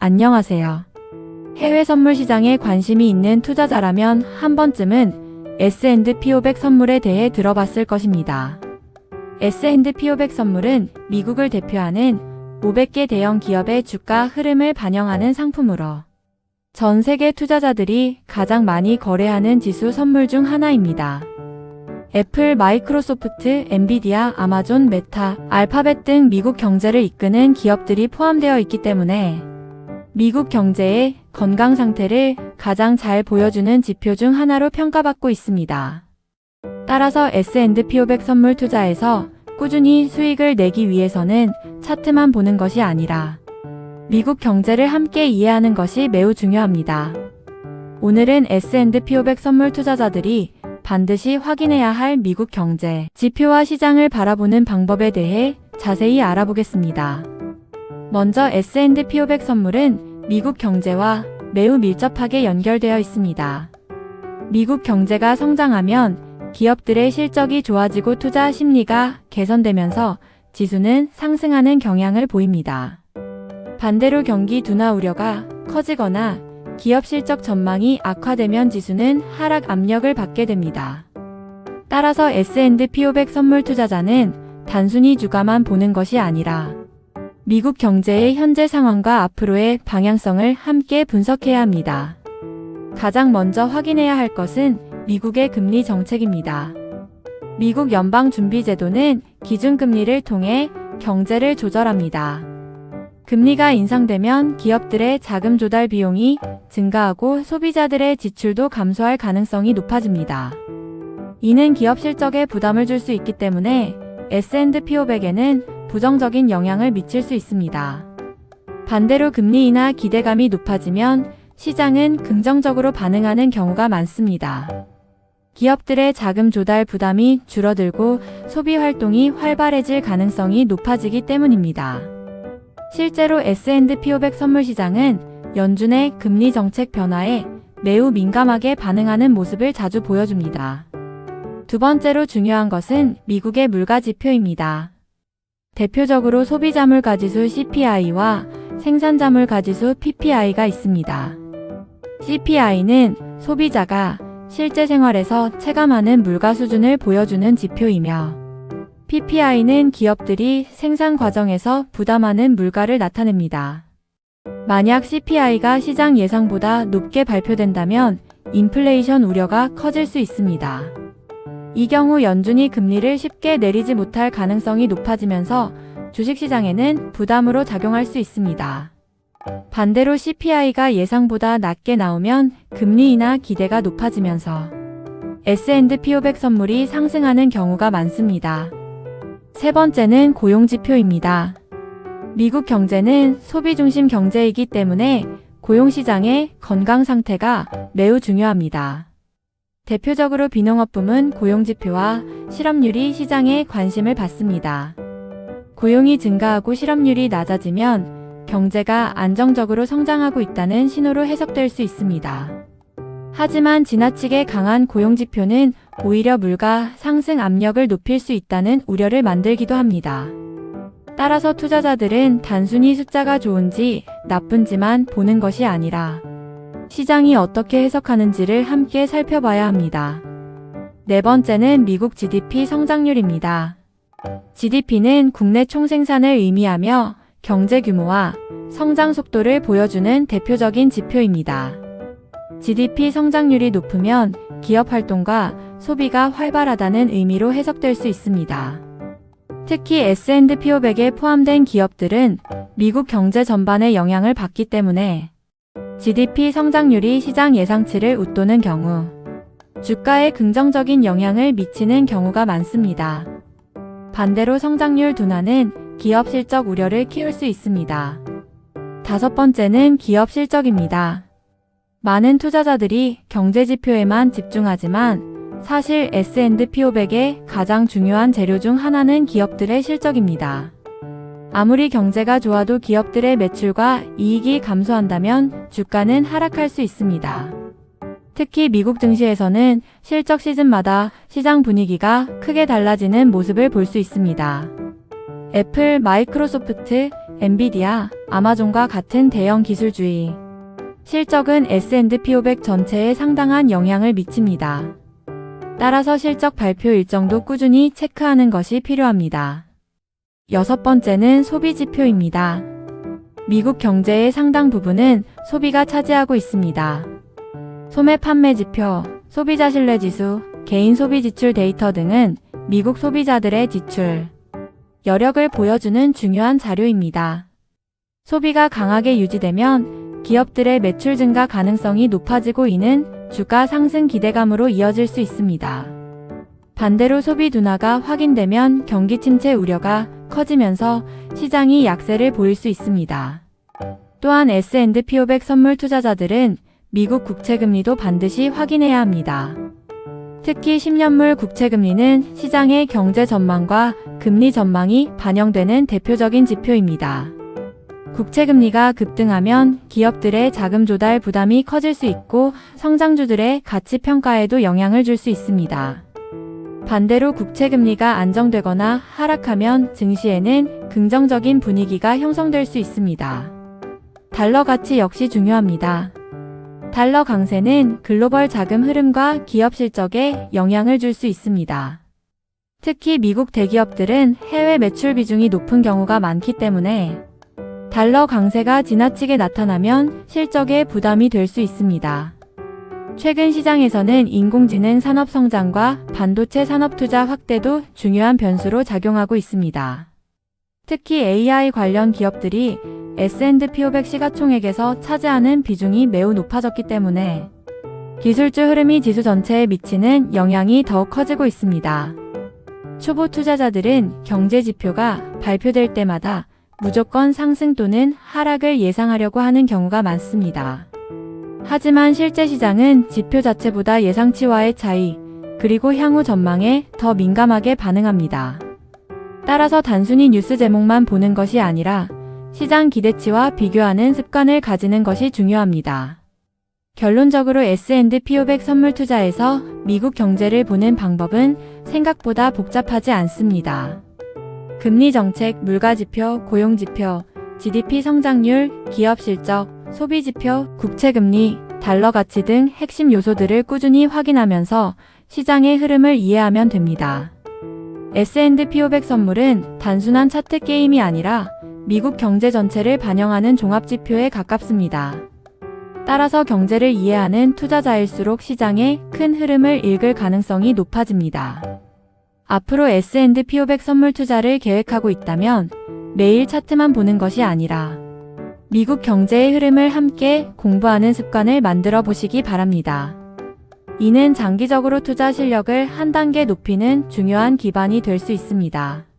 안녕하세요. 해외 선물 시장에 관심이 있는 투자자라면 한 번쯤은 S&P 500 선물에 대해 들어봤을 것입니다. S&P 500 선물은 미국을 대표하는 500개 대형 기업의 주가 흐름을 반영하는 상품으로 전 세계 투자자들이 가장 많이 거래하는 지수 선물 중 하나입니다. 애플, 마이크로소프트, 엔비디아, 아마존, 메타, 알파벳 등 미국 경제를 이끄는 기업들이 포함되어 있기 때문에 미국 경제의 건강 상태를 가장 잘 보여주는 지표 중 하나로 평가받고 있습니다. 따라서 S&P 500 선물 투자에서 꾸준히 수익을 내기 위해서는 차트만 보는 것이 아니라 미국 경제를 함께 이해하는 것이 매우 중요합니다. 오늘은 S&P 500 선물 투자자들이 반드시 확인해야 할 미국 경제 지표와 시장을 바라보는 방법에 대해 자세히 알아보겠습니다. 먼저 S&P 500 선물은 미국 경제와 매우 밀접하게 연결되어 있습니다. 미국 경제가 성장하면 기업들의 실적이 좋아지고 투자 심리가 개선되면서 지수는 상승하는 경향을 보입니다. 반대로 경기 둔화 우려가 커지거나 기업 실적 전망이 악화되면 지수는 하락 압력을 받게 됩니다. 따라서 S&P 500 선물 투자자는 단순히 주가만 보는 것이 아니라 미국 경제의 현재 상황과 앞으로의 방향성을 함께 분석해야 합니다. 가장 먼저 확인해야 할 것은 미국의 금리 정책입니다. 미국 연방준비제도는 기준금리를 통해 경제를 조절합니다. 금리가 인상되면 기업들의 자금 조달 비용이 증가하고 소비자들의 지출도 감소할 가능성이 높아집니다. 이는 기업 실적에 부담을 줄 수 있기 때문에 S&P 500에는 부정적인 영향을 미칠 수 있습니다. 반대로 금리 인하 기대감이 높아지면 시장은 긍정적으로 반응하는 경우가 많습니다. 기업들의 자금 조달 부담이 줄어들고 소비 활동이 활발해질 가능성이 높아지기 때문입니다. 실제로 S&P 500 선물 시장은 연준의 금리 정책 변화에 매우 민감하게 반응하는 모습을 자주 보여줍니다. 두 번째로 중요한 것은 미국의 물가 지표입니다. 대표적으로 소비자물가지수 CPI와 생산자물가지수 PPI가 있습니다. CPI는 소비자가 실제 생활에서 체감하는 물가 수준을 보여주는 지표이며 PPI는 기업들이 생산 과정에서 부담하는 물가를 나타냅니다. 만약 CPI가 시장 예상보다 높게 발표된다면 인플레이션 우려가 커질 수 있습니다. 이 경우 연준이 금리를 쉽게 내리지 못할 가능성이 높아지면서 주식시장에는 부담으로 작용할 수 있습니다. 반대로 CPI가 예상보다 낮게 나오면 금리 인하 기대가 높아지면서 S&P 500 선물이 상승하는 경우가 많습니다. 세 번째는 고용지표입니다. 미국 경제는 소비 중심 경제이기 때문에 고용시장의 건강 상태가 매우 중요합니다. 대표적으로 비농업 부문 고용지표와 실업률이 시장에 관심을 받습니다. 고용이 증가하고 실업률이 낮아지면 경제가 안정적으로 성장하고 있다는 신호로 해석될 수 있습니다. 하지만 지나치게 강한 고용지표는 오히려 물가 상승 압력을 높일 수 있다는 우려를 만들기도 합니다. 따라서 투자자들은 단순히 숫자가 좋은지 나쁜지만 보는 것이 아니라 시장이 어떻게 해석하는지를 함께 살펴봐야 합니다. 네 번째는 미국 GDP 성장률입니다. GDP는 국내 총생산을 의미하며 경제 규모와 성장 속도를 보여주는 대표적인 지표입니다. GDP 성장률이 높으면 기업 활동과 소비가 활발하다는 의미로 해석될 수 있습니다. 특히 S&P 500에 포함된 기업들은 미국 경제 전반에 영향을 받기 때문에 GDP 성장률이 시장 예상치를 웃도는 경우 주가에 긍정적인 영향을 미치는 경우가 많습니다. 반대로 성장률 둔화는 기업 실적 우려를 키울 수 있습니다. 다섯 번째는 기업 실적입니다. 많은 투자자들이 경제 지표에만 집중하지만 사실 S&P 500의 가장 중요한 재료 중 하나는 기업들의 실적입니다. 아무리 경제가 좋아도 기업들의 매출과 이익이 감소한다면 주가는 하락할 수 있습니다. 특히 미국 증시에서는 실적 시즌마다 시장 분위기가 크게 달라지는 모습을 볼 수 있습니다. 애플, 마이크로소프트, 엔비디아, 아마존과 같은 대형 기술주의. 실적은 S&P 500 전체에 상당한 영향을 미칩니다. 따라서 실적 발표 일정도 꾸준히 체크하는 것이 필요합니다. 여섯 번째는 소비 지표입니다. 미국 경제의 상당 부분은 소비가 차지하고 있습니다. 소매 판매 지표, 소비자 신뢰 지수, 개인 소비 지출 데이터 등은 미국 소비자들의 지출 여력을 보여주는 중요한 자료입니다. 소비가 강하게 유지되면 기업들의 매출 증가 가능성이 높아지고 이는 주가 상승 기대감으로 이어질 수 있습니다. 반대로 소비 둔화가 확인되면 경기 침체 우려가 커지면서 시장이 약세를 보일 수 있습니다. 또한 S&P 500 선물 투자자들은 미국 국채금리도 반드시 확인해야 합니다. 특히 10년물 국채금리는 시장의 경제 전망과 금리 전망이 반영되는 대표적인 지표입니다. 국채금리가 급등하면 기업들의 자금 조달 부담이 커질 수 있고 성장주들의 가치 평가에도 영향을 줄 수 있습니다. 반대로 국채금리가 안정되거나 하락하면 증시에는 긍정적인 분위기가 형성될 수 있습니다. 달러 가치 역시 중요합니다. 달러 강세는 글로벌 자금 흐름과 기업 실적에 영향을 줄 수 있습니다. 특히 미국 대기업들은 해외 매출 비중이 높은 경우가 많기 때문에 달러 강세가 지나치게 나타나면 실적에 부담이 될 수 있습니다. 최근 시장에서는 인공지능 산업 성장과 반도체 산업 투자 확대도 중요한 변수로 작용하고 있습니다. 특히 AI 관련 기업들이 S&P 500 시가총액에서 차지하는 비중이 매우 높아졌기 때문에 기술주 흐름이 지수 전체에 미치는 영향이 더욱 커지고 있습니다. 초보 투자자들은 경제 지표가 발표될 때마다 무조건 상승 또는 하락을 예상하려고 하는 경우가 많습니다. 하지만 실제 시장은 지표 자체보다 예상치와의 차이, 그리고 향후 전망에 더 민감하게 반응합니다. 따라서 단순히 뉴스 제목만 보는 것이 아니라 시장 기대치와 비교하는 습관을 가지는 것이 중요합니다. 결론적으로 S&P 500 선물 투자에서 미국 경제를 보는 방법은 생각보다 복잡하지 않습니다. 금리 정책, 물가 지표, 고용 지표, GDP 성장률, 기업 실적, 소비 지표, 국채 금리, 달러 가치 등 핵심 요소들을 꾸준히 확인하면서 시장의 흐름을 이해하면 됩니다. S&P 500 선물은 단순한 차트 게임이 아니라 미국 경제 전체를 반영하는 종합 지표에 가깝습니다. 따라서 경제를 이해하는 투자자일수록 시장의 큰 흐름을 읽을 가능성이 높아집니다. 앞으로 S&P 500 선물 투자를 계획하고 있다면 매일 차트만 보는 것이 아니라 미국 경제의 흐름을 함께 공부하는 습관을 만들어 보시기 바랍니다. 이는 장기적으로 투자 실력을 한 단계 높이는 중요한 기반이 될 수 있습니다.